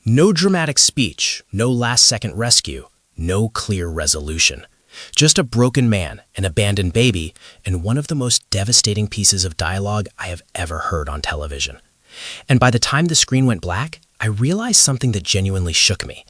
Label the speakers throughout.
Speaker 1: No dramatic speech, no last-second rescue, no clear resolution. Just a broken man, an abandoned baby, and one of the most devastating pieces of dialogue I have ever heard on television. And by the time the screen went black, I realized something that genuinely shook me.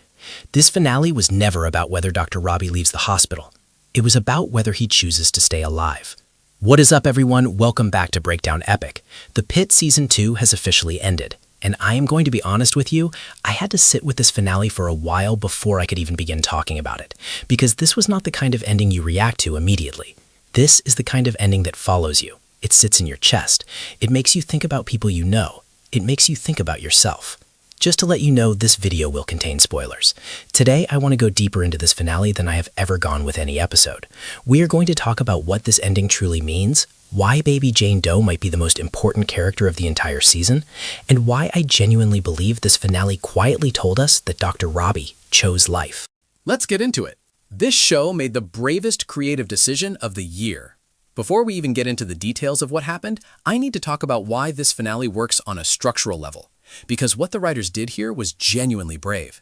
Speaker 1: This finale was never about whether Dr. Robby leaves the hospital. It was about whether he chooses to stay alive. What is up, everyone? Welcome back to Breakdown Epic. The Pitt Season 2 has officially ended. And I am going to be honest with you, I had to sit with this finale for a while before I could even begin talking about it, because this was not the kind of ending you react to immediately. This is the kind of ending that follows you. It sits in your chest. It makes you think about people you know. It makes you think about yourself. Just to let you know, this video will contain spoilers. Today, I want to go deeper into this finale than I have ever gone with any episode. We are going to talk about what this ending truly means, why baby Jane Doe might be the most important character of the entire season, and why I genuinely believe this finale quietly told us that Dr. Robby chose life.
Speaker 2: Let's get into it. This show made the bravest creative decision of the year. Before we even get into the details of what happened, I need to talk about why this finale works on a structural level. Because what the writers did here was genuinely brave.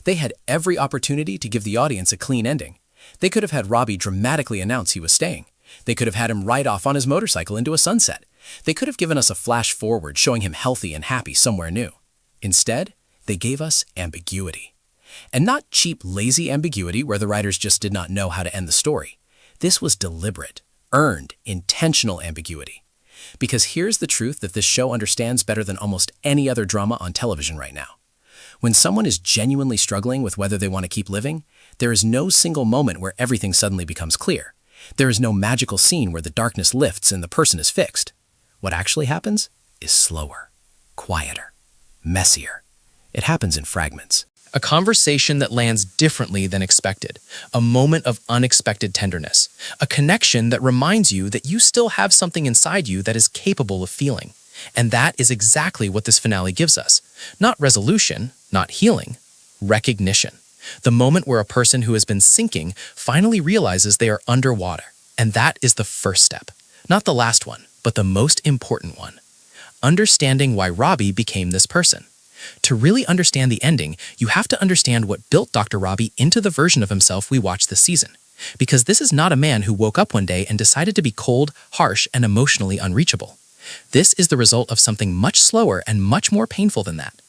Speaker 2: They had every opportunity to give the audience a clean ending. They could have had Robby dramatically announce he was staying. They could have had him ride off on his motorcycle into a sunset. They could have given us a flash forward showing him healthy and happy somewhere new. Instead, they gave us ambiguity. And not cheap, lazy ambiguity where the writers just did not know how to end the story. This was deliberate, earned, intentional ambiguity. Because here's the truth that this show understands better than almost any other drama on television right now. When someone is genuinely struggling with whether they want to keep living, there is no single moment where everything suddenly becomes clear. There is no magical scene where the darkness lifts and the person is fixed. What actually happens is slower, quieter, messier. It happens in fragments.
Speaker 3: A conversation that lands differently than expected, a moment of unexpected tenderness, a connection that reminds you that you still have something inside you that is capable of feeling. And that is exactly what this finale gives us. Not resolution, not healing, recognition. The moment where a person who has been sinking finally realizes they are underwater. And that is the first step. Not the last one, but the most important one. Understanding why Robby became this person. To really understand the ending, you have to understand what built Dr. Robby into the version of himself we watched this season. Because this is not a man who woke up one day and decided to be cold, harsh, and emotionally unreachable. This is the result of something much slower and much more painful than that.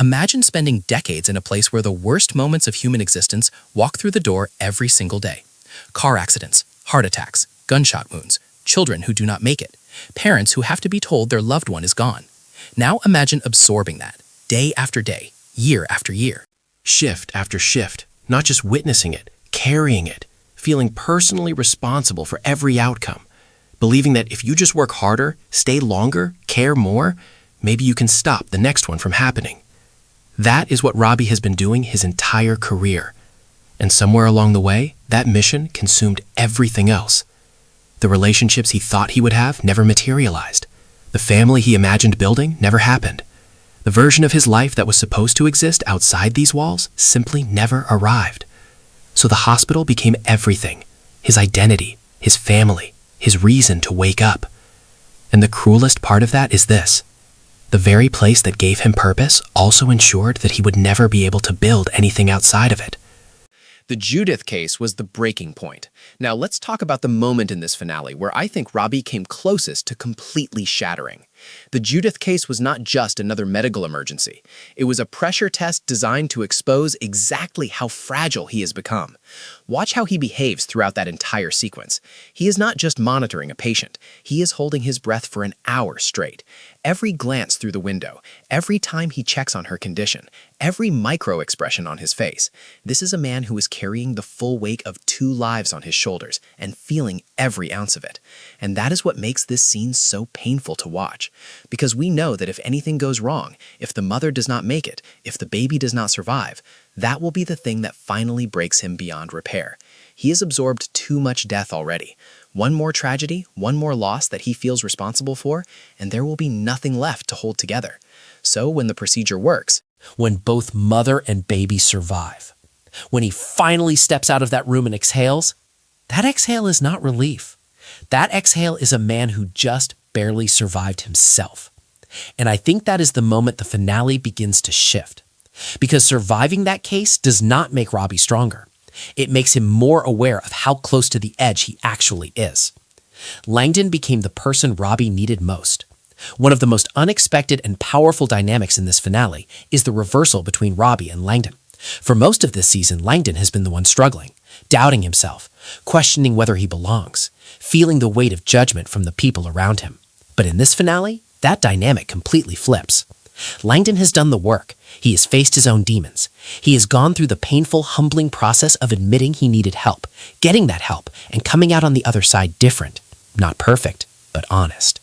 Speaker 3: Imagine spending decades in a place where the worst moments of human existence walk through the door every single day. Car accidents, heart attacks, gunshot wounds, children who do not make it, parents who have to be told their loved one is gone. Now imagine absorbing that. Day after day, year after year.
Speaker 1: Shift after shift, not just witnessing it, carrying it, feeling personally responsible for every outcome, believing that if you just work harder, stay longer, care more, maybe you can stop the next one from happening. That is what Robby has been doing his entire career. And somewhere along the way, that mission consumed everything else. The relationships he thought he would have never materialized. The family he imagined building never happened. The version of his life that was supposed to exist outside these walls simply never arrived. So the hospital became everything, his identity, his family, his reason to wake up. And the cruelest part of that is this. The very place that gave him purpose also ensured that he would never be able to build anything outside of it.
Speaker 3: The Judith case was the breaking point. Now let's talk about the moment in this finale where I think Robby came closest to completely shattering. The Judith case was not just another medical emergency. It was a pressure test designed to expose exactly how fragile he has become. Watch how he behaves throughout that entire sequence. He is not just monitoring a patient. He is holding his breath for an hour straight. Every glance through the window, every time he checks on her condition, every micro-expression on his face. This is a man who is carrying the full weight of 2 lives on his shoulders and feeling every ounce of it. And that is what makes this scene so painful to watch. Because we know that if anything goes wrong, if the mother does not make it, if the baby does not survive, that will be the thing that finally breaks him beyond repair. He has absorbed too much death already. One more tragedy, one more loss that he feels responsible for, and there will be nothing left to hold together. So when the procedure works,
Speaker 4: when both mother and baby survive, when he finally steps out of that room and exhales, that exhale is not relief. That exhale is a man who just barely survived himself. And I think that is the moment the finale begins to shift. Because surviving that case does not make Robby stronger. It makes him more aware of how close to the edge he actually is. Langdon became the person Robby needed most. One of the most unexpected and powerful dynamics in this finale is the reversal between Robby and Langdon. For most of this season, Langdon has been the one struggling, doubting himself, questioning whether he belongs, feeling the weight of judgment from the people around him. But in this finale, that dynamic completely flips. Langdon has done the work. He has faced his own demons. He has gone through the painful, humbling process of admitting he needed help, getting that help, and coming out on the other side different. Not perfect, but honest.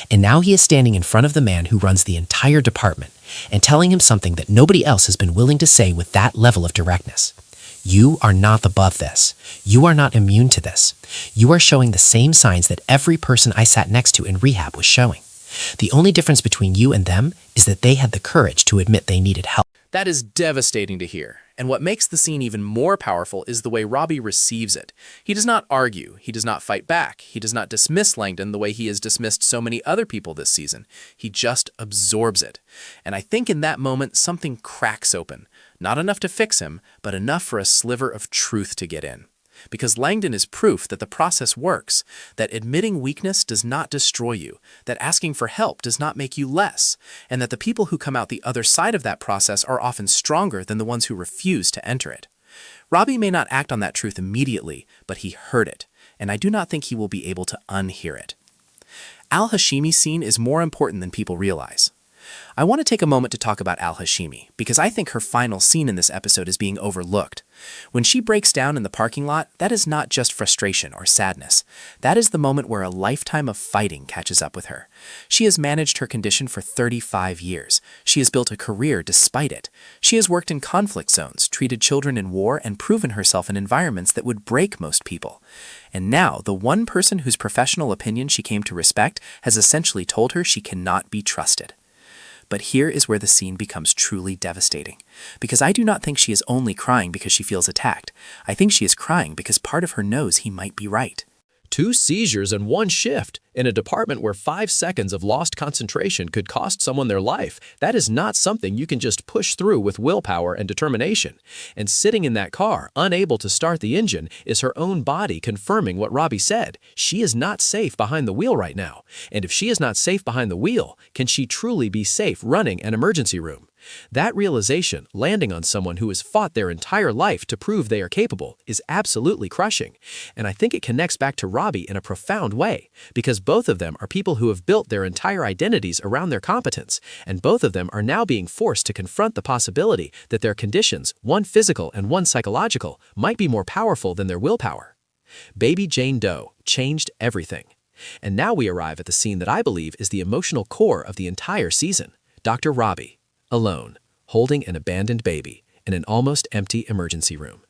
Speaker 4: And now he is standing in front of the man who runs the entire department and telling him something that nobody else has been willing to say with that level of directness. You are not above this. You are not immune to this. You are showing the same signs that every person I sat next to in rehab was showing. The only difference between you and them is that they had the courage to admit they needed help.
Speaker 3: That is devastating to hear, and what makes the scene even more powerful is the way Robby receives it. He does not argue, he does not fight back, he does not dismiss Langdon the way he has dismissed so many other people this season. He just absorbs it. And I think in that moment something cracks open. Not enough to fix him, but enough for a sliver of truth to get in. Because Langdon is proof that the process works, that admitting weakness does not destroy you, that asking for help does not make you less, and that the people who come out the other side of that process are often stronger than the ones who refuse to enter it. Robby may not act on that truth immediately, but he heard it, and I do not think he will be able to unhear it. Al-Hashimi's scene is more important than people realize. I want to take a moment to talk about Al-Hashimi, because I think her final scene in this episode is being overlooked. When she breaks down in the parking lot, that is not just frustration or sadness. That is the moment where a lifetime of fighting catches up with her. She has managed her condition for 35 years. She has built a career despite it. She has worked in conflict zones, treated children in war, and proven herself in environments that would break most people. And now, the one person whose professional opinion she came to respect has essentially told her she cannot be trusted. But here is where the scene becomes truly devastating. Because I do not think she is only crying because she feels attacked. I think she is crying because part of her knows he might be right.
Speaker 2: 2 seizures in 1 shift in a department where 5 seconds of lost concentration could cost someone their life. That is not something you can just push through with willpower and determination. And sitting in that car, unable to start the engine, is her own body confirming what Robby said. She is not safe behind the wheel right now. And if she is not safe behind the wheel, can she truly be safe running an emergency room? That realization, landing on someone who has fought their entire life to prove they are capable, is absolutely crushing. And I think it connects back to Robby in a profound way, because both of them are people who have built their entire identities around their competence, and both of them are now being forced to confront the possibility that their conditions, one physical and one psychological, might be more powerful than their willpower. Baby Jane Doe changed everything. And now we arrive at the scene that I believe is the emotional core of the entire season. Dr. Robby, alone, holding an abandoned baby in an almost empty emergency room.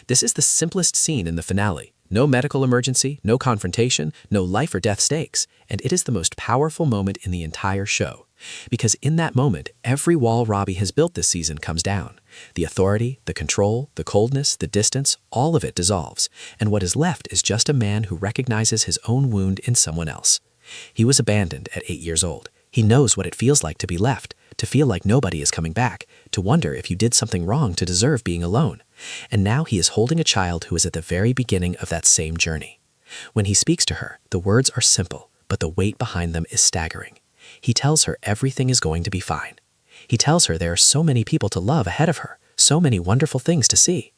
Speaker 2: This is the simplest scene in the finale. No medical emergency, no confrontation, no life or death stakes, and it is the most powerful moment in the entire show. Because in that moment, every wall Robby has built this season comes down. The authority, the control, the coldness, the distance, all of it dissolves, and what is left is just a man who recognizes his own wound in someone else. He was abandoned at 8 years old. He knows what it feels like to be left, to feel like nobody is coming back, to wonder if you did something wrong to deserve being alone. And now he is holding a child who is at the very beginning of that same journey. When he speaks to her, the words are simple, but the weight behind them is staggering. He tells her everything is going to be fine. He tells her there are so many people to love ahead of her, so many wonderful things to see.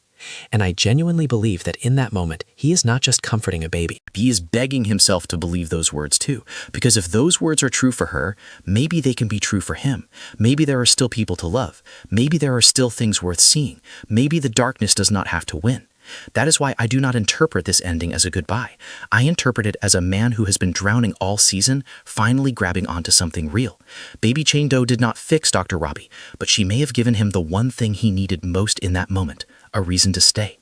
Speaker 2: And I genuinely believe that in that moment, he is not just comforting a baby.
Speaker 5: He is begging himself to believe those words too. Because if those words are true for her, maybe they can be true for him. Maybe there are still people to love. Maybe there are still things worth seeing. Maybe the darkness does not have to win. That is why I do not interpret this ending as a goodbye. I interpret it as a man who has been drowning all season, finally grabbing onto something real. Baby Jane Doe did not fix Dr. Robby, but she may have given him the one thing he needed most in that moment, a reason to stay.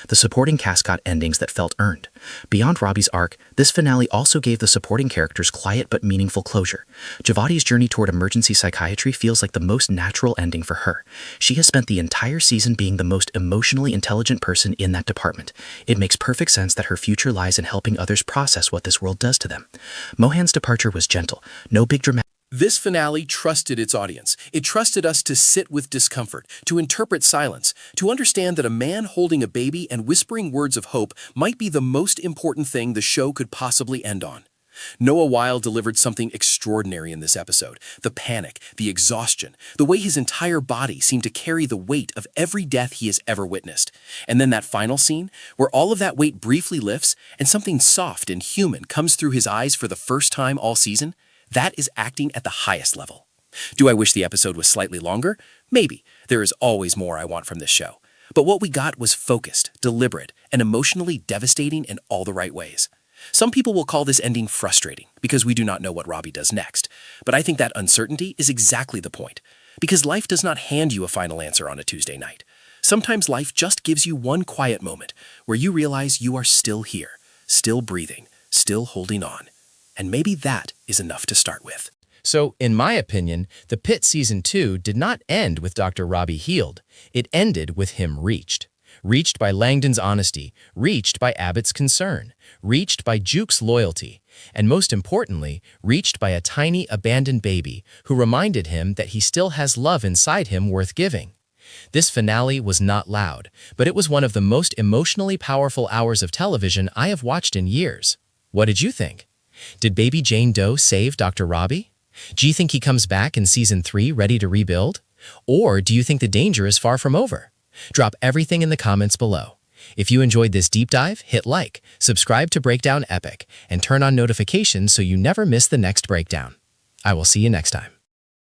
Speaker 5: The supporting cast got endings that felt earned. Beyond Robby's arc, this finale also gave the supporting characters quiet but meaningful closure. Javadi's journey toward emergency psychiatry feels like the most natural ending for her. She has spent the entire season being the most emotionally intelligent person in that department. It makes perfect sense that her future lies in helping others process what this world does to them. Mohan's departure was gentle, no big dramatic.
Speaker 2: This finale trusted its audience. It trusted us to sit with discomfort, to interpret silence, to understand that a man holding a baby and whispering words of hope might be the most important thing the show could possibly end on. Noah Weil delivered something extraordinary in this episode. The panic, the exhaustion, the way his entire body seemed to carry the weight of every death he has ever witnessed. And then that final scene, where all of that weight briefly lifts and something soft and human comes through his eyes for the first time all season, that is acting at the highest level. Do I wish the episode was slightly longer? Maybe. There is always more I want from this show. But what we got was focused, deliberate, and emotionally devastating in all the right ways. Some people will call this ending frustrating because we do not know what Robby does next. But I think that uncertainty is exactly the point. Because life does not hand you a final answer on a Tuesday night. Sometimes life just gives you one quiet moment where you realize you are still here, still breathing, still holding on. And maybe that is enough to start with.
Speaker 3: So, in my opinion, the Pitt Season 2 did not end with Dr. Robby healed. It ended with him reached. Reached by Langdon's honesty, reached by Abbott's concern, reached by Juke's loyalty, and most importantly, reached by a tiny abandoned baby who reminded him that he still has love inside him worth giving. This finale was not loud, but it was one of the most emotionally powerful hours of television I have watched in years. What did you think? Did baby Jane Doe save Dr. Robby? Do you think he comes back in Season 3 ready to rebuild? Or do you think the danger is far from over? Drop everything in the comments below. If you enjoyed this deep dive, hit like, subscribe to Breakdown Epic, and turn on notifications so you never miss the next breakdown. I will see you next time.